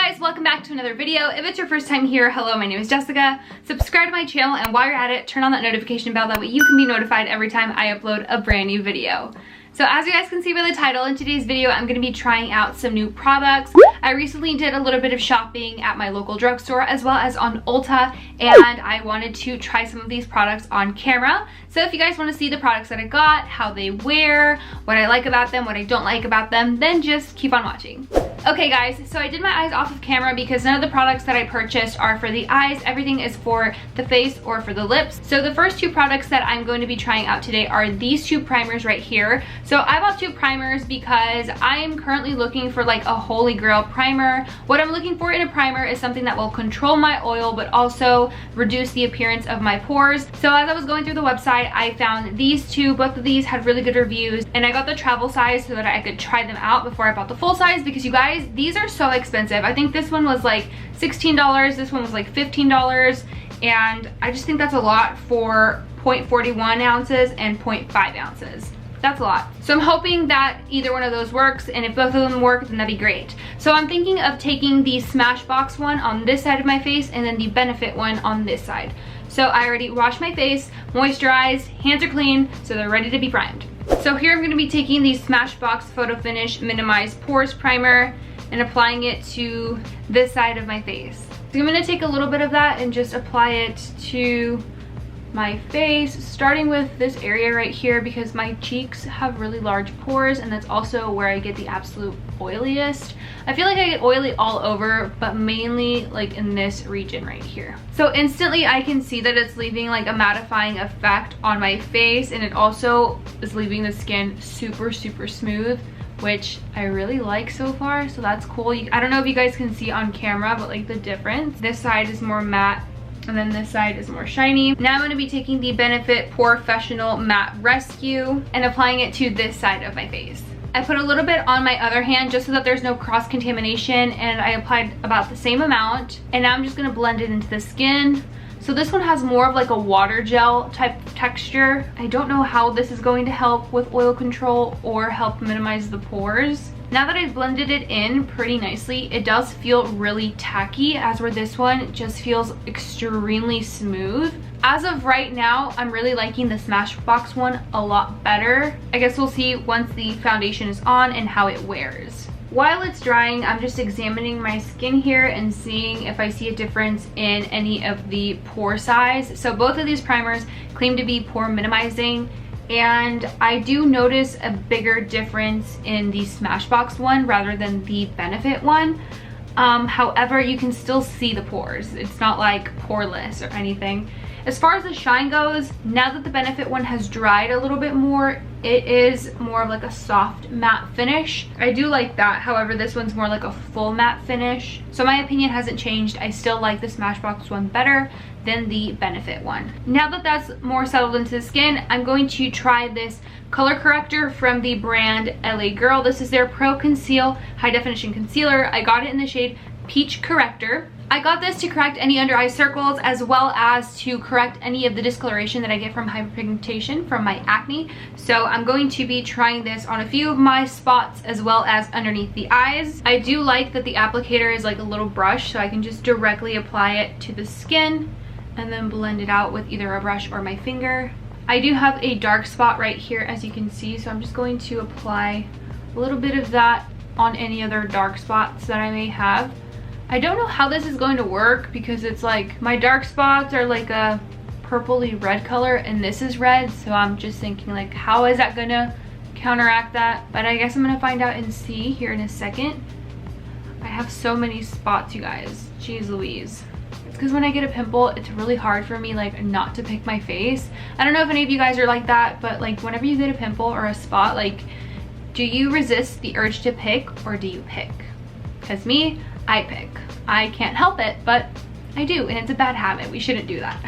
guys, welcome back to another video. If it's your first time here, hello, my name is Jessica. Subscribe to my channel, and while you're at it, turn on that notification bell. That way you can be notified every time I upload a brand new video. So as you guys can see by the title, in today's video, I'm going to be trying out some new products. I recently did a little bit of shopping at my local drugstore as well as on Ulta, and I wanted to try some of these products on camera. So if you guys want to see the products that I got, how they wear, what I like about them, what I don't like about them, then just keep on watching. Okay guys, so I did my eyes off of camera because none of the products that I purchased are for the eyes. Everything is for the face or for the lips. So the first two products that I'm going to be trying out today are these two primers right here. So I bought two primers because I am currently looking for like a holy grail primer. What I'm looking for in a primer is something that will control my oil but also reduce the appearance of my pores. So as I was going through the website, I found these two. Both of these had really good reviews, and I got the travel size so that I could try them out before I bought the full size, because you guys, these are so expensive. I think this one was like $16, this one was like $15, and I just think that's a lot for 0.41 ounces and 0.5 ounces. That's a lot. So I'm hoping that either one of those works, and if both of them work, then that'd be great. So I'm thinking of taking the Smashbox one on this side of my face and then the Benefit one on this side. So I already washed my face, moisturized, hands are clean, so they're ready to be primed. So here I'm going to be taking the Smashbox Photo Finish Minimize Pores Primer and applying it to this side of my face. So I'm going to take a little bit of that and just apply it to my face, starting with this area right here because my cheeks have really large pores, and that's also where I get the absolute oiliest. I feel like I get oily all over, but mainly like in this region right here. So instantly I can see that it's leaving like a mattifying effect on my face, and it also is leaving the skin super smooth, which I really like so far, so that's cool. I don't know if you guys can see on camera, but like the difference. This side is more matte, and then this side is more shiny. Now I'm going to be taking the Benefit Porefessional Matte Rescue and applying it to this side of my face. I put a little bit on my other hand just so that there's no cross-contamination, and I applied about the same amount. And now I'm just going to blend it into the skin. So this one has more of like a water gel type texture. I don't know how this is going to help with oil control or help minimize the pores. Now that I've blended it in pretty nicely, it does feel really tacky, as where this one just feels extremely smooth. As of right now, I'm really liking the Smashbox one a lot better. I guess we'll see once the foundation is on and how it wears. While it's drying, I'm just examining my skin here and seeing if I see a difference in any of the pore size. So both of these primers claim to be pore minimizing, and I do notice a bigger difference in the Smashbox one rather than the Benefit one. However, you can still see the pores. It's not like poreless or anything. As far as the shine goes, now that the Benefit one has dried a little bit more, it is more of like a soft matte finish. I do like that. However, this one's more like a full matte finish. So my opinion hasn't changed. I still like the Smashbox one better than the Benefit one. Now that that's more settled into the skin, I'm going to try this color corrector from the brand LA Girl. This is their Pro Conceal High Definition Concealer. I got it in the shade Peach Corrector. I got this to correct any under eye circles as well as to correct any of the discoloration that I get from hyperpigmentation from my acne. So I'm going to be trying this on a few of my spots as well as underneath the eyes. I do like that the applicator is like a little brush, so I can just directly apply it to the skin and then blend it out with either a brush or my finger. I do have a dark spot right here, as you can see, so I'm just going to apply a little bit of that on any other dark spots that I may have. I don't know how this is going to work because it's like my dark spots are like a purpley red color and this is red, so I'm just thinking like, how is that gonna counteract that? But I guess I'm gonna find out and see here in a second. I have so many spots, you guys. Jeez Louise. It's because when I get a pimple, it's really hard for me like not to pick my face. I don't know if any of you guys are like that, but like whenever you get a pimple or a spot, like, do you resist the urge to pick or do you pick? Because me, I pick. I can't help it, but I do, and it's a bad habit. We shouldn't do that.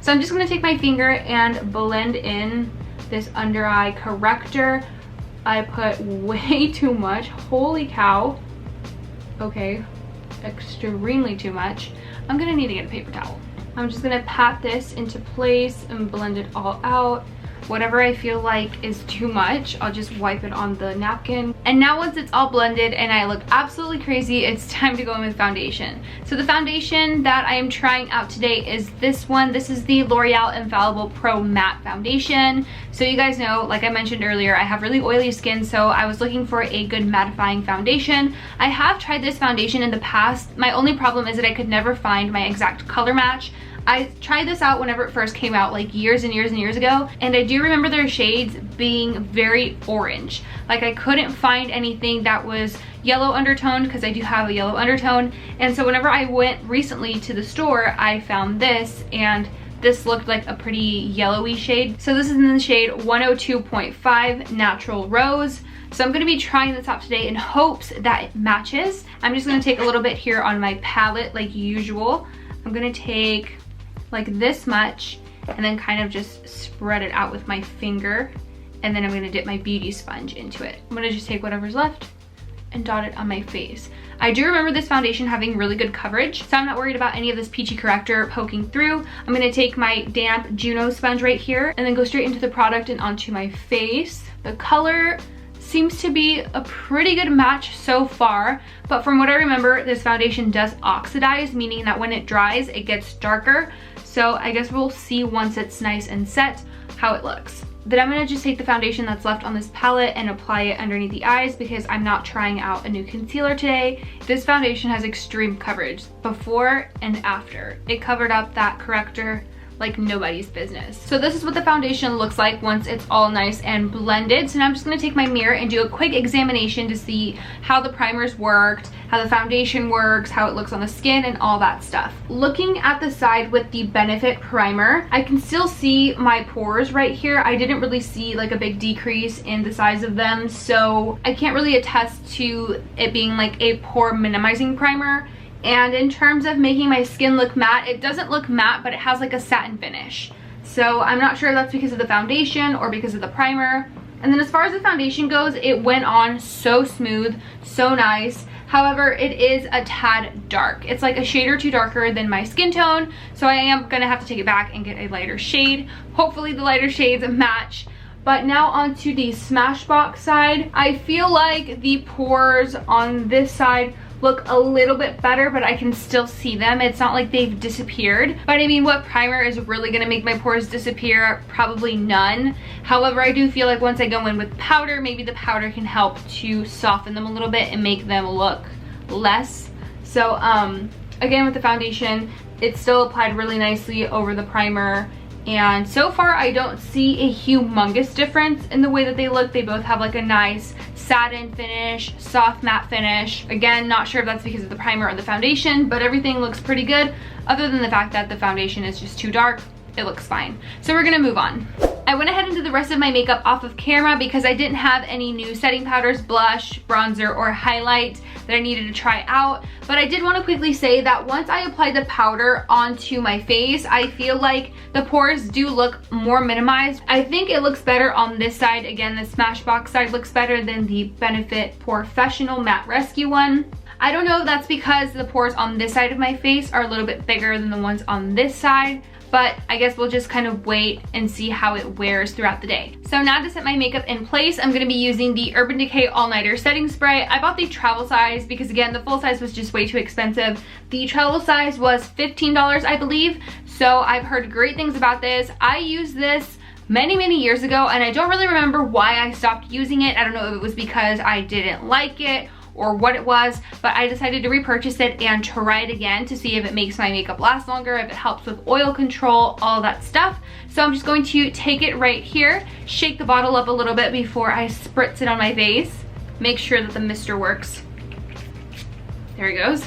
So I'm just going to take my finger and blend in this under eye corrector. I put way too much. Holy cow. Okay, extremely too much. I'm going to need to get a paper towel. I'm just going to pat this into place and blend it all out. whatever I feel like is too much, I'll just wipe it on the napkin. And now once it's all blended and I look absolutely crazy, it's time to go in with foundation. So the foundation that I am trying out today is this one. This is the L'Oreal Infallible Pro Matte Foundation. So you guys know, like I mentioned earlier, I have really oily skin, so I was looking for a good mattifying foundation. I have tried this foundation in the past. My only problem is that I could never find my exact color match. I tried this out whenever it first came out, like years and years and years ago, and I do remember their shades being very orange. Like I couldn't find anything that was yellow undertoned, because I do have a yellow undertone. And so whenever I went recently to the store, I found this, and this looked like a pretty yellowy shade. So this is in the shade 102.5 Natural Rose. So I'm going to be trying this out today in hopes that it matches. I'm just going to take a little bit here on my palette like usual. I'm going to take like this much and then kind of just spread it out with my finger, and then I'm going to dip my beauty sponge into it. I'm going to just take whatever's left and dot it on my face. I do remember this foundation having really good coverage, so I'm not worried about any of this peachy corrector poking through. I'm going to take my damp Juno sponge right here and then go straight into the product and onto my face. The color seems to be a pretty good match so far, but from what I remember, this foundation does oxidize, meaning that when it dries, it gets darker. So I guess we'll see once it's nice and set how it looks. Then I'm going to just take the foundation that's left on this palette and apply it underneath the eyes, because I'm not trying out a new concealer today. This foundation has extreme coverage before and after. It covered up that corrector like nobody's business. So this is what the foundation looks like once it's all nice and blended. So now I'm just going to take my mirror and do a quick examination to see how the primers worked, how the foundation works, how it looks on the skin, and all that stuff. Looking at the side with the Benefit primer, I can still see my pores right here. I didn't really see like a big decrease in the size of them, so I can't really attest to it being like a pore minimizing primer. And in terms of making my skin look matte, it doesn't look matte, but it has like a satin finish. So I'm not sure if that's because of the foundation or because of the primer. And then as far as the foundation goes, it went on so smooth, so nice. However, it is a tad dark. It's like a shade or two darker than my skin tone. So I am gonna have to take it back and get a lighter shade. Hopefully the lighter shades match. But now onto the Smashbox side. I feel like the pores on this side look a little bit better, but I can still see them. It's not like they've disappeared. But I mean, what primer is really gonna make my pores disappear? Probably none. However, I do feel like once I go in with powder, maybe the powder can help to soften them a little bit and make them look less. So again, with the foundation, it's still applied really nicely over the primer. And so far, I don't see a humongous difference in the way that they look. They both have like a nice satin finish, soft matte finish. Again, not sure if that's because of the primer or the foundation, but everything looks pretty good, other than the fact that the foundation is just too dark. It looks fine. So we're gonna move on. I went ahead and did the rest of my makeup off of camera because I didn't have any new setting powders, blush, bronzer, or highlight that I needed to try out. But I did want to quickly say that once I applied the powder onto my face, I feel like the pores do look more minimized. I think it looks better on this side. Again, the Smashbox side looks better than the Benefit Porefessional Matte Rescue one. I don't know if that's because the pores on this side of my face are a little bit bigger than the ones on this side, but I guess we'll just kind of wait and see how it wears throughout the day. So now to set my makeup in place, I'm gonna be using the Urban Decay All Nighter Setting Spray. I bought the travel size because again, the full size was just way too expensive. The travel size was $15, I believe. So I've heard great things about this. I used this many years ago and I don't really remember why I stopped using it. I don't know if it was because I didn't like it or what it was, but I decided to repurchase it and try it again to see if it makes my makeup last longer, if it helps with oil control, all that stuff. So I'm just going to take it right here, shake the bottle up a little bit before I spritz it on my face. Make sure that the mister works. There it goes.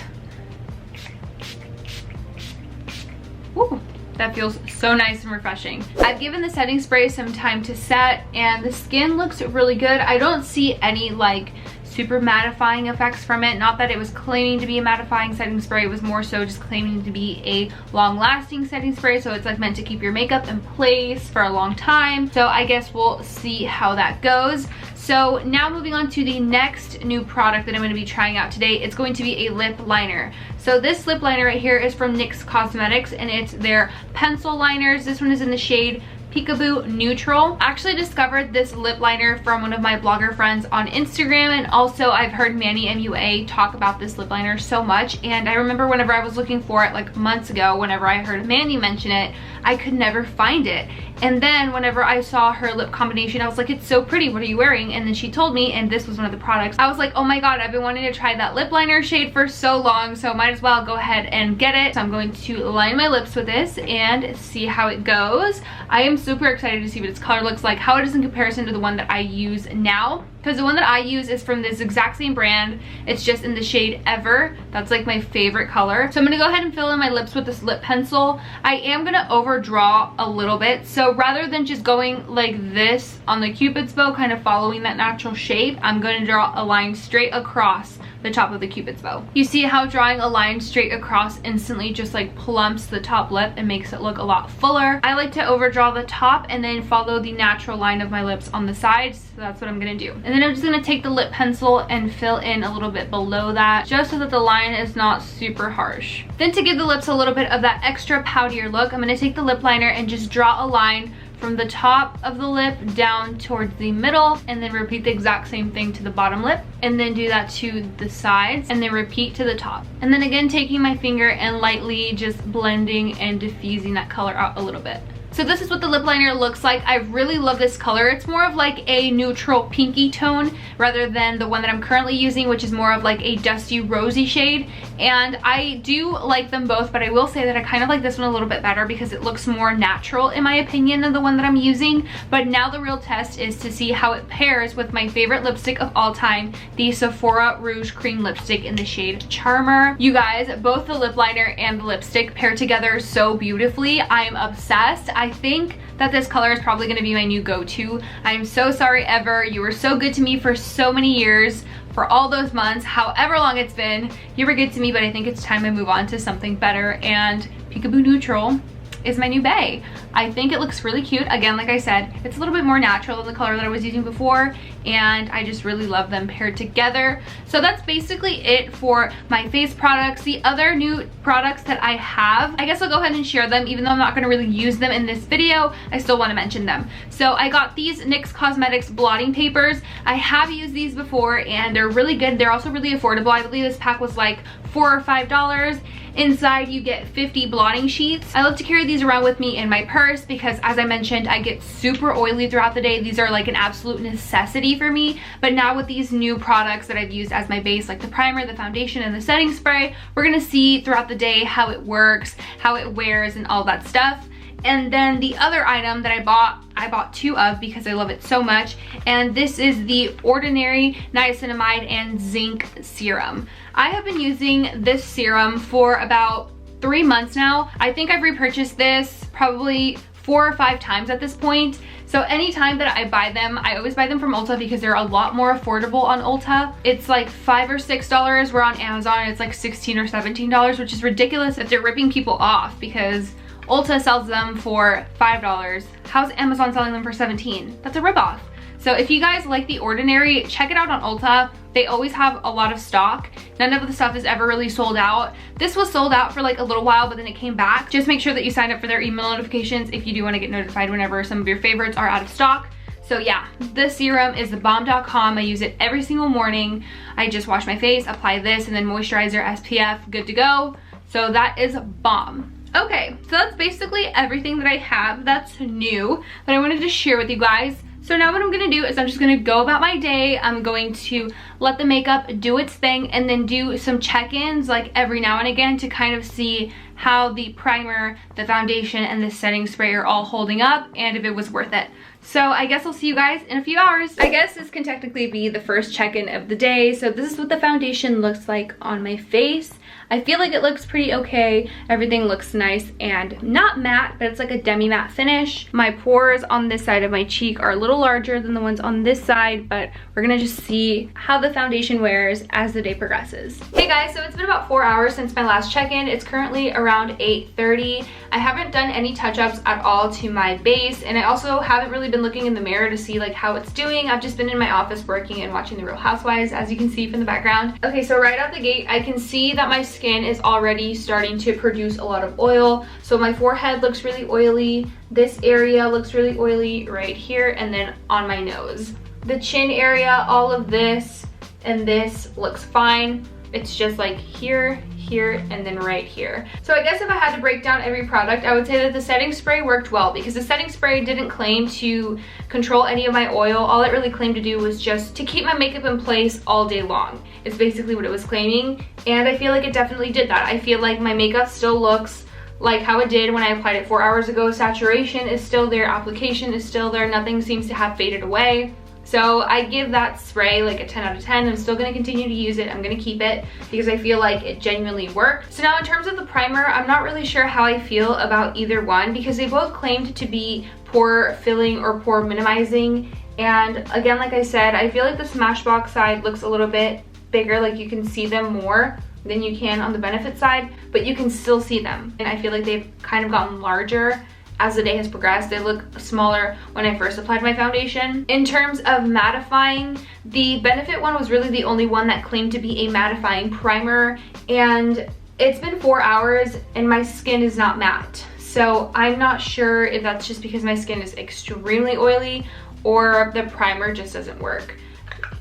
Woo, that feels so nice and refreshing. I've given the setting spray some time to set and the skin looks really good. I don't see any like super mattifying effects from it. Not that it was claiming to be a mattifying setting spray, it was more so just claiming to be a long-lasting setting spray, so it's like meant to keep your makeup in place for a long time. So I guess we'll see how that goes. So now moving on to the next new product that I'm going to be trying out today. It's going to be a lip liner. So this lip liner right here is from NYX Cosmetics and it's their pencil liners. This one is in the shade Peekaboo Neutral. I actually discovered this lip liner from one of my blogger friends on Instagram, and also I've heard Manny MUA talk about this lip liner so much, and I remember whenever I was looking for it like months ago, whenever I heard Manny mention it, I could never find it. And then whenever I saw her lip combination, I was like, it's so pretty, what are you wearing? And then she told me, and this was one of the products. I was like, oh my god, I've been wanting to try that lip liner shade for so long, so might as well go ahead and get it. So I'm going to line my lips with this and see how it goes. I am super excited to see what its color looks like, how it is in comparison to the one that I use now, because the one that I use is from this exact same brand. It's just in the shade Ever. That's like my favorite color. So I'm gonna go ahead and fill in my lips with this lip pencil. I am gonna overdraw a little bit, so rather than just going like this on the Cupid's bow, kind of following that natural shape, I'm gonna draw a line straight across the top of the Cupid's bow. You see how drawing a line straight across instantly just like plumps the top lip and makes it look a lot fuller. I like to overdraw the top and then follow the natural line of my lips on the sides, so that's what I'm gonna do. And then I'm just gonna take the lip pencil and fill in a little bit below that, just so that the line is not super harsh. Then to give the lips a little bit of that extra powdier look, I'm gonna take the lip liner and just draw a line from the top of the lip down towards the middle, and then repeat the exact same thing to the bottom lip, and then do that to the sides, and then repeat to the top. And then again, taking my finger and lightly just blending and diffusing that color out a little bit. So this is what the lip liner looks like. I really love this color. It's more of like a neutral pinky tone rather than the one that I'm currently using, which is more of like a dusty rosy shade. And I do like them both, but I will say that I kind of like this one a little bit better because it looks more natural in my opinion than the one that I'm using. But now the real test is to see how it pairs with my favorite lipstick of all time, the Sephora Rouge Cream Lipstick in the shade Charmer. You guys, both the lip liner and the lipstick pair together so beautifully. I am obsessed. I think that this color is probably going to be my new go-to. I am so sorry, Ever. You were so good to me for so many years, for all those months, however long it's been. You were good to me, but I think it's time I move on to something better, and Peekaboo Neutral is my new bae. I think it looks really cute. Again, like I said, it's a little bit more natural than the color that I was using before, and I just really love them paired together. So that's basically it for my face products. The other new products that I have, I guess I'll go ahead and share them. Even though I'm not gonna really use them in this video, I still wanna mention them. So I got these NYX Cosmetics blotting papers. I have used these before and they're really good. They're also really affordable. I believe this pack was like $4 or $5. Inside you get 50 blotting sheets. I love to carry these around with me in my purse because, as I mentioned, I get super oily throughout the day. These are like an absolute necessity for me. But now with these new products that I've used as my base, like the primer, the foundation, and the setting spray, we're gonna see throughout the day how it works, how it wears, and all that stuff. And then the other item that I bought two of because I love it so much, and this is the Ordinary Niacinamide and Zinc Serum. I have been using this serum for about 3 months now. I think I've repurchased this probably 4 or 5 times at this point. So anytime that I buy them, I always buy them from Ulta because they're a lot more affordable on Ulta. It's like $5 or $6, where on Amazon it's like $16 or $17, which is ridiculous if they're ripping people off because Ulta sells them for $5. How's Amazon selling them for $17? That's a ripoff. So if you guys like The Ordinary, check it out on Ulta. They always have a lot of stock. None of the stuff is ever really sold out. This was sold out for like a little while, but then it came back. Just make sure that you sign up for their email notifications if you do want to get notified whenever some of your favorites are out of stock. So yeah, this serum is thebomb.com. I use it every single morning. I just wash my face, apply this, and then moisturizer, SPF, good to go. So that is bomb. Okay, so that's basically everything that I have that's new that I wanted to share with you guys. So now what I'm gonna do is I'm just gonna go about my day. I'm going to let the makeup do its thing and then do some check-ins like every now and again to kind of see how the primer, the foundation, and the setting spray are all holding up and if it was worth it. So I guess I'll see you guys in a few hours. I guess this can technically be the first check-in of the day. So this is what the foundation looks like on my face. I feel like it looks pretty okay. Everything looks nice and not matte, but it's like a demi-matte finish. My pores on this side of my cheek are a little larger than the ones on this side, but we're gonna just see how the the foundation wears as the day progresses. Hey guys, so it's been about 4 hours since my last check-in. It's currently around 8:30. I haven't done any touch-ups at all to my base, and I also haven't really been looking in the mirror to see like how it's doing. I've just been in my office working and watching The Real Housewives, as you can see from the background. Okay, so right out the gate, I can see that my skin is already starting to produce a lot of oil. So my forehead looks really oily. This area looks really oily right here, and then on my nose. The chin area, all of this and this looks fine. It's just like here, here, and then right here. So I guess if I had to break down every product, I would say that the setting spray worked well, because the setting spray didn't claim to control any of my oil. All it really claimed to do was just to keep my makeup in place all day long. It's basically what it was claiming, and I feel like it definitely did that. I feel like my makeup still looks like how it did when I applied it 4 hours ago. Saturation is still there, application is still there, nothing seems to have faded away. So I give that spray like a 10 out of 10. I'm still gonna continue to use it. I'm gonna keep it because I feel like it genuinely worked. So now in terms of the primer, I'm not really sure how I feel about either one, because they both claimed to be pore filling or pore minimizing. And again, like I said, I feel like the Smashbox side looks a little bit bigger, like you can see them more than you can on the Benefit side, but you can still see them. And I feel like they've kind of gotten larger as the day has progressed. They look smaller when I first applied my foundation. In terms of mattifying, the Benefit one was really the only one that claimed to be a mattifying primer, and it's been 4 hours and my skin is not matte. So I'm not sure if that's just because my skin is extremely oily or the primer just doesn't work.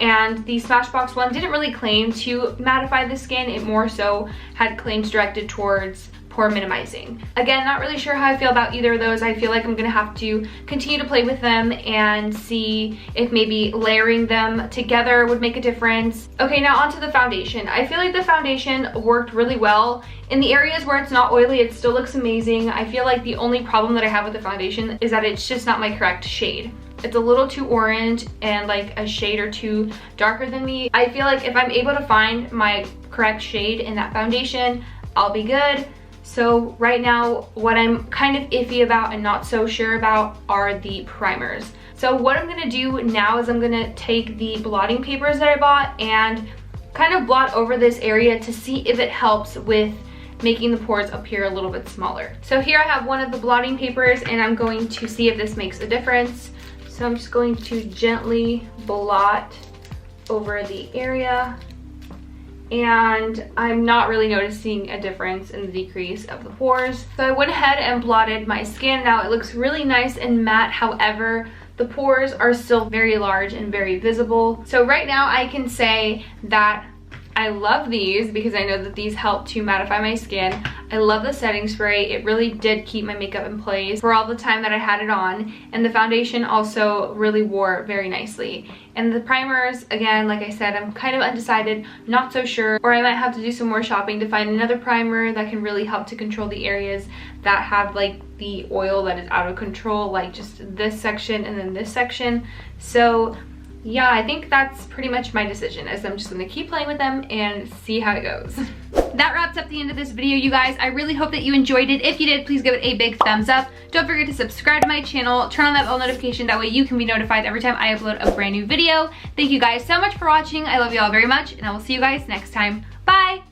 And the Smashbox one didn't really claim to mattify the skin. It more so had claims directed towards pore minimizing. Again, not really sure how I feel about either of those. I feel like I'm gonna have to continue to play with them and see if maybe layering them together would make a difference. Okay, now onto the foundation. I feel like the foundation worked really well. In the areas where it's not oily, it still looks amazing. I feel like the only problem that I have with the foundation is that it's just not my correct shade. It's a little too orange and like a shade or two darker than me. I feel like if I'm able to find my correct shade in that foundation, I'll be good. So right now, what I'm kind of iffy about and not so sure about are the primers. So what I'm gonna do now is I'm gonna take the blotting papers that I bought and kind of blot over this area to see if it helps with making the pores appear a little bit smaller. So here I have one of the blotting papers, and I'm going to see if this makes a difference. So I'm just going to gently blot over the area, and I'm not really noticing a difference in the decrease of the pores. So I went ahead and blotted my skin. Now it looks really nice and matte. However, the pores are still very large and very visible. So right now I can say that I love these because I know that these help to mattify my skin. I love the setting spray. It really did keep my makeup in place for all the time that I had it on. And the foundation also really wore very nicely. And the primers, again, like I said, I'm kind of undecided, not so sure. Or I might have to do some more shopping to find another primer that can really help to control the areas that have like the oil that is out of control, like just this section and then this section. So yeah, I think that's pretty much my decision, as I'm just gonna keep playing with them and see how it goes. That wraps up the end of this video, you guys. I really hope that you enjoyed it. If you did, please give it a big thumbs up. Don't forget to subscribe to my channel, turn on that bell notification, that way you can be notified every time I upload a brand new video. Thank you guys so much for watching. I love you all very much, and I will see you guys next time. Bye!